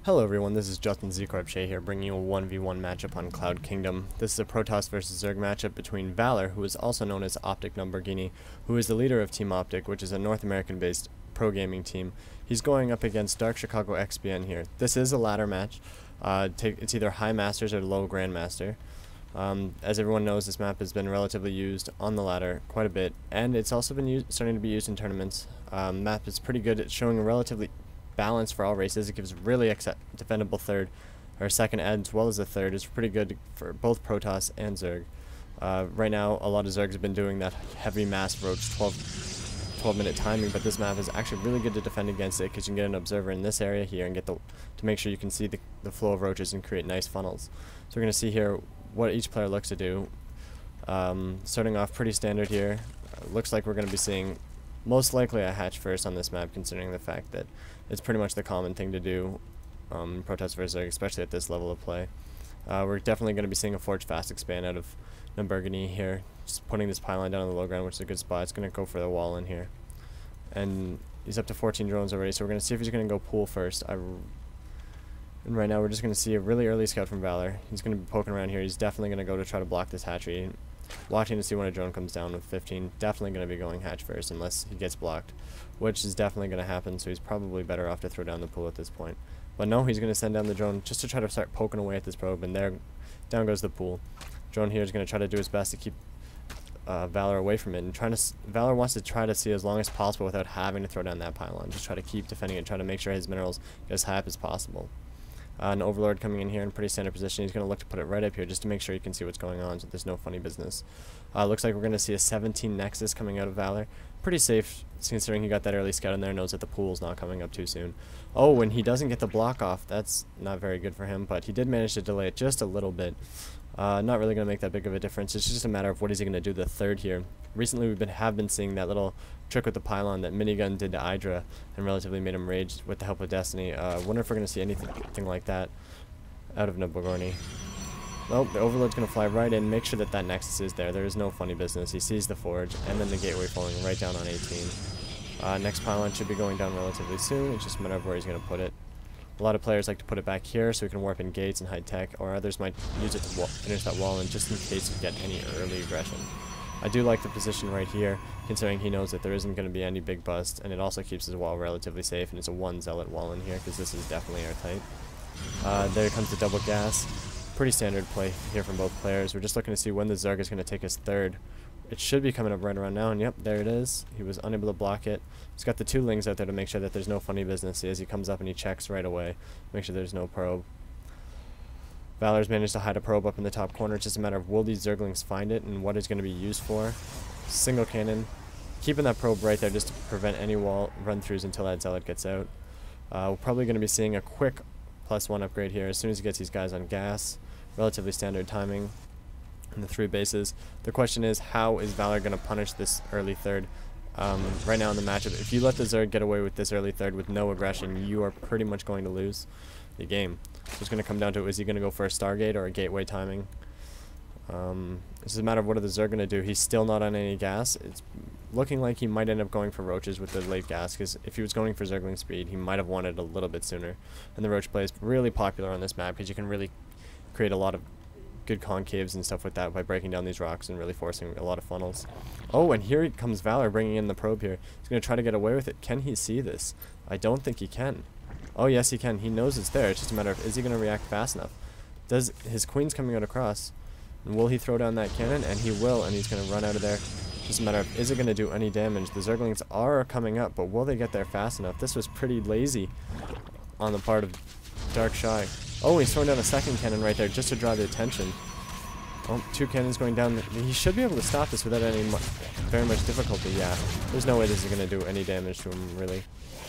Hello everyone, this is Justin Z-Corp here, bringing you a 1v1 matchup on Cloud Kingdom. This is a Protoss vs Zerg matchup between Valor, who is also known as OpTiK NuBrGNi, who is the leader of Team OpTiK, which is a North American-based pro gaming team. He's going up against DarkChiGoXPn here. This is a ladder match. It's either High Masters or Low Grandmaster. As everyone knows, this map has been relatively used on the ladder quite a bit, and it's also been starting to be used in tournaments. Map is pretty good at showing a relatively balance for all races. It gives really defendable third or second as well as a third. It's pretty good for both Protoss and Zerg. Right now a lot of Zergs have been doing that heavy mass roach 12-minute timing, but this map is actually really good to defend against it because you can get an observer in this area here and get to make sure you can see the flow of roaches and create nice funnels. So we're going to see here what each player looks to do. Starting off pretty standard here. Looks like we're going to be seeing most likely a hatch first on this map, considering the fact that it's pretty much the common thing to do Protoss vs Zerg, especially at this level of play. We're definitely going to be seeing a Forge Fast expand out of NuBrGNi here, just putting this pylon down on the low ground, which is a good spot. It's going to go for the wall in here. And he's up to 14 drones already, so we're going to see if he's going to go pool first. And right now we're just going to see a really early scout from Valor. He's going to be poking around here. He's definitely going to go to try to block this hatchery. Watching to see when a drone comes down with 15. Definitely going to be going hatch first unless he gets blocked, which is definitely going to happen, so he's probably better off to throw down the pool at this point. But no, he's going to send down the drone just to try to start poking away at this probe, and there, down goes the pool. Drone here is going to try to do his best to keep Valor away from it, and Valor wants to try to see as long as possible without having to throw down that pylon. Just try to keep defending it, try to make sure his minerals get as high up as possible. An Overlord coming in here in pretty standard position. He's going to look to put it right up here just to make sure you can see what's going on so there's no funny business. Looks like we're going to see a 17 Nexus coming out of Valor. Pretty safe considering he got that early scout in there, knows that the pool's not coming up too soon. Oh, and he doesn't get the block off. That's not very good for him, but he did manage to delay it just a little bit. Not really going to make that big of a difference. It's just a matter of what is he going to do the third here. Recently we have been seeing that little trick with the pylon that Minigun did to Hydra and relatively made him rage with the help of Destiny. Wonder if we're going to see anything like that out of NuBrGNi. Well, the Overlord's going to fly right in, make sure that that Nexus is there. There is no funny business. He sees the Forge and then the Gateway falling right down on 18. Next pylon should be going down relatively soon. It's just a matter of where he's going to put it. A lot of players like to put it back here so we can warp in gates and hide tech, or others might use it to finish that wall in just in case you get any early aggression. I do like the position right here, considering he knows that there isn't going to be any big busts, and it also keeps his wall relatively safe, and it's a 1 Zealot wall in here, because this is definitely airtight. There comes the double gas. Pretty standard play here from both players. We're just looking to see when the Zerg is going to take his third. It should be coming up right around now, and yep, there it is. He was unable to block it. He's got the 2 lings out there to make sure that there's no funny business as he comes up and he checks right away. Make sure there's no probe. Valor's managed to hide a probe up in the top corner. It's just a matter of will these Zerglings find it and what it's going to be used for. Single cannon. Keeping that probe right there just to prevent any wall run-throughs until that Zealot gets out. We're probably going to be seeing a quick +1 upgrade here as soon as he gets these guys on gas. Relatively standard timing in the 3 bases. The question is, how is Valor going to punish this early third? Right now in the matchup, if you let the Zerg get away with this early third with no aggression, you are pretty much going to lose the game. So it's going to come down to, is he going to go for a Stargate or a Gateway timing? This is a matter of what are the Zerg going to do. He's still not on any gas. It's looking like he might end up going for Roaches with the late gas, because if he was going for Zergling speed, he might have wanted a little bit sooner. And the Roach play is really popular on this map because you can really create a lot of good concaves and stuff with that by breaking down these rocks and really forcing a lot of funnels. Oh, and here comes Valor bringing in the probe here. He's going to try to get away with it. Can he see this? I don't think he can. Oh, yes, he can. He knows it's there. It's just a matter of, is he going to react fast enough? Does his Queen's coming out across? And will he throw down that cannon? And he will, and he's going to run out of there. Just a matter of, is it going to do any damage? The Zerglings are coming up, but will they get there fast enough? This was pretty lazy on the part of DarkChig. Oh, he's throwing down a second cannon right there just to draw the attention. Oh, 2 cannons going down. He should be able to stop this without any very much difficulty. Yeah, there's no way this is going to do any damage to him, really.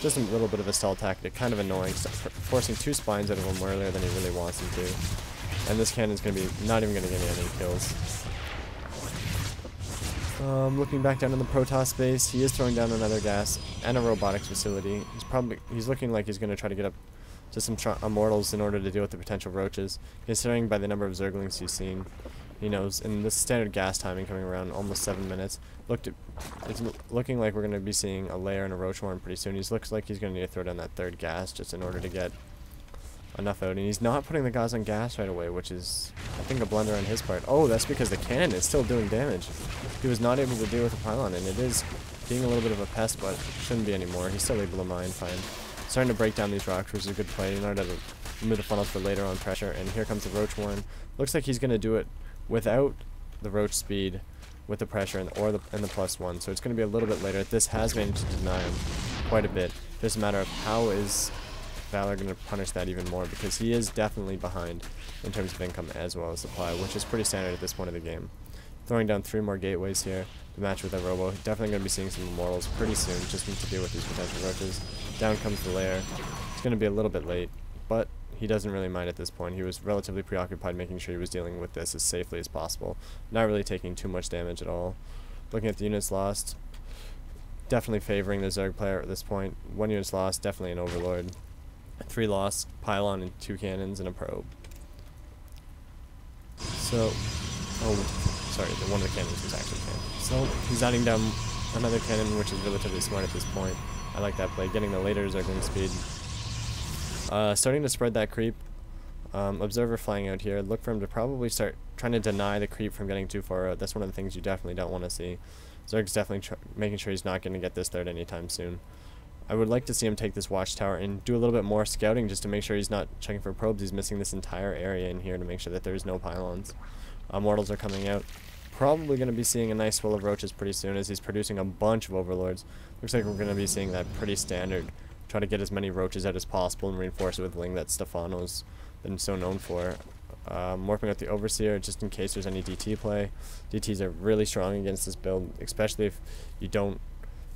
Just a little bit of a stall tactic, kind of annoying, forcing 2 spines out of him earlier than he really wants him to. And this cannon's going to be not even going to get any kills. Looking back down in the Protoss space, he is throwing down another gas and a robotics facility. He's looking like he's going to try to get up to some Immortals in order to deal with the potential Roaches. Considering by the number of Zerglings he's seen, he knows. And this standard gas timing coming around almost 7 minutes. It's looking like we're going to be seeing a lair and a Roach Horn pretty soon. He looks like he's going to need to throw down that third gas just in order to get enough out, and he's not putting the guys on gas right away, which is, I think, a blunder on his part. Oh, that's because the cannon is still doing damage. He was not able to deal with the pylon, and it is being a little bit of a pest, but shouldn't be anymore. He's still able to mine fine. Starting to break down these rocks, which is a good play in order to remove the funnels for later on pressure, and here comes the Roach Warren. Looks like he's going to do it without the Roach speed, with the pressure and the +1, so it's going to be a little bit later. This has managed to deny him quite a bit. Just a matter of how is Valor going to punish that even more, because he is definitely behind in terms of income as well as supply, which is pretty standard at this point of the game. Throwing down 3 more gateways here to match with that Robo. Definitely going to be seeing some Immortals pretty soon, just need to deal with these potential roaches. Down comes the lair. It's going to be a little bit late, but he doesn't really mind at this point. He was relatively preoccupied making sure he was dealing with this as safely as possible, not really taking too much damage at all. Looking at the units lost, definitely favoring the Zerg player at this point. 1 unit's lost, definitely an Overlord. 3 lost, pylon and 2 cannons and a probe. So, sorry, one of the cannons was actually cannon. So he's adding down another cannon, which is relatively smart at this point. I like that play, getting the later Zergling speed. Starting to spread that creep. Observer flying out here. Look for him to probably start trying to deny the creep from getting too far out. That's one of the things you definitely don't want to see. Zerg's definitely making sure he's not going to get this third anytime soon. I would like to see him take this watchtower and do a little bit more scouting just to make sure he's not checking for probes. He's missing this entire area in here to make sure that there's no pylons. Mortals are coming out. Probably going to be seeing a nice swirl of roaches pretty soon as he's producing a bunch of overlords. Looks like we're going to be seeing that pretty standard. Try to get as many roaches out as possible and reinforce it with Ling that Stefano's been so known for. Morphing out the Overseer just in case there's any DT play. DTs are really strong against this build, especially if you don't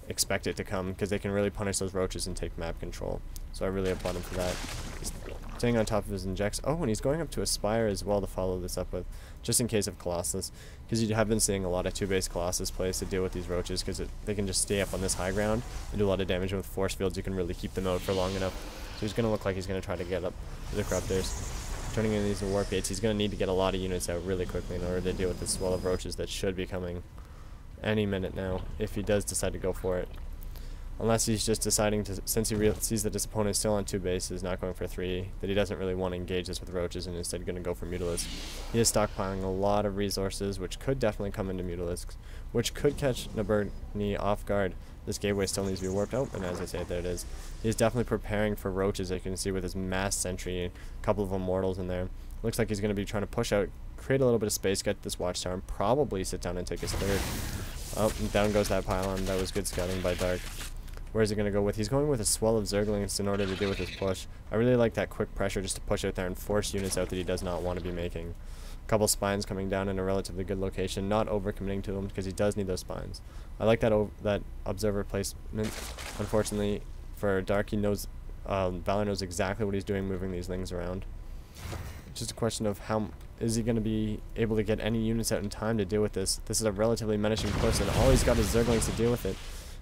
expect it to come, because they can really punish those roaches and take map control. So I really applaud him for that. He's staying on top of his injects. Oh, and he's going up to Aspire as well to follow this up with, just in case of Colossus, because you have been seeing a lot of 2-base Colossus plays to deal with these roaches, because they can just stay up on this high ground and do a lot of damage. With force fields, you can really keep them out for long enough. So he's going to look like he's going to try to get up to the Corruptors. Turning in these warp gates, he's going to need to get a lot of units out really quickly in order to deal with this swell of roaches that should be coming any minute now, if he does decide to go for it. Unless he's just deciding to, since he sees that his opponent is still on 2 bases, not going for 3, that he doesn't really want to engage this with roaches and instead going to go for Mutalisks. He is stockpiling a lot of resources, which could definitely come into Mutalisks, which could catch NuBrGNi off guard. This gateway still needs to be worked out, and as I say, there it is. He's definitely preparing for roaches, as you can see with his mass sentry and a couple of Immortals in there. Looks like he's going to be trying to push out, create a little bit of space, get this watchtower, and probably sit down and take his third. Oh, and down goes that pylon. That was good scouting by Dark. Where is he going to go with? He's going with a swell of Zerglings in order to deal with his push. I really like that quick pressure just to push out there and force units out that he does not want to be making. A couple spines coming down in a relatively good location, not overcommitting to them because he does need those spines. I like that observer placement. Unfortunately for Dark, he knows Valor knows exactly what he's doing moving these Lings around. It's just a question of how is he going to be able to get any units out in time to deal with this. This is a relatively menacing push, and all he's got is Zerglings to deal with it.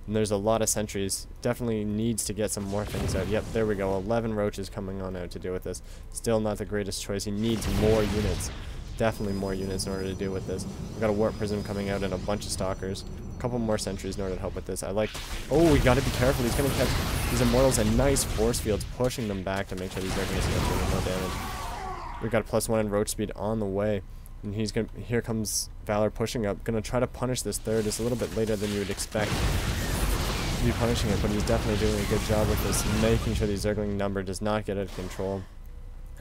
And there's a lot of sentries. Definitely needs to get some more things out. Yep, there we go. 11 roaches coming on out to deal with this. Still not the greatest choice. He needs more units. Definitely more units in order to deal with this. We've got a Warp Prism coming out and a bunch of Stalkers. A couple more sentries in order to help with this. Oh, we gotta be careful. He's gonna catch these Immortals and nice force fields, pushing them back to make sure these are gonna get more damage. We've got a +1 in roach speed on the way. And here comes Valor pushing up. Gonna try to punish this third. It's a little bit later than you would expect to be punishing it, but he's definitely doing a good job with this, making sure the Zergling number does not get out of control.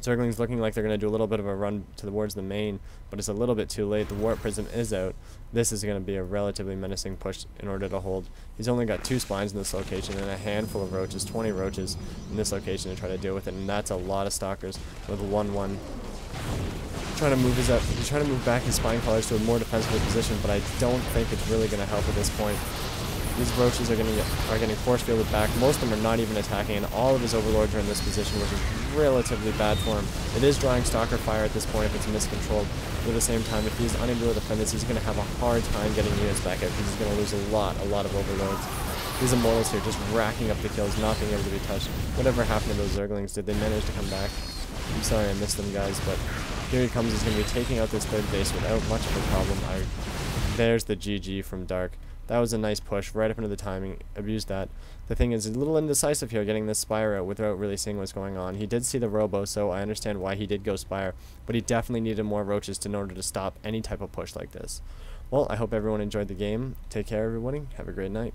Zergling's looking like they're going to do a little bit of a run towards the main, but it's a little bit too late. The Warp Prism is out. This is going to be a relatively menacing push in order to hold. He's only got 2 spines in this location and a handful of roaches, 20 roaches in this location to try to deal with it, and that's a lot of Stalkers with 1-1. Trying to move he's trying to move back his spine callers to a more defensive position, but I don't think it's really going to help at this point. These roaches are getting force fielded back. Most of them are not even attacking, and all of his overlords are in this position, which is relatively bad for him. It is drawing Stalker fire at this point if it's miscontrolled. But at the same time, if he's unable to defend this, he's going to have a hard time getting units back out because he's going to lose a lot of overlords. These Immortals here just racking up the kills, not being able to be touched. Whatever happened to those Zerglings? Did they manage to come back? I'm sorry I missed them, guys, but here he comes. He's going to be taking out this third base without much of a problem. There's the GG from Dark. That was a nice push right up into the timing. Abused that. The thing is, a little indecisive here, getting this Spire out without really seeing what's going on. He did see the Robo, so I understand why he did go Spire, but he definitely needed more Roaches in order to stop any type of push like this. Well, I hope everyone enjoyed the game. Take care, everybody. Have a great night.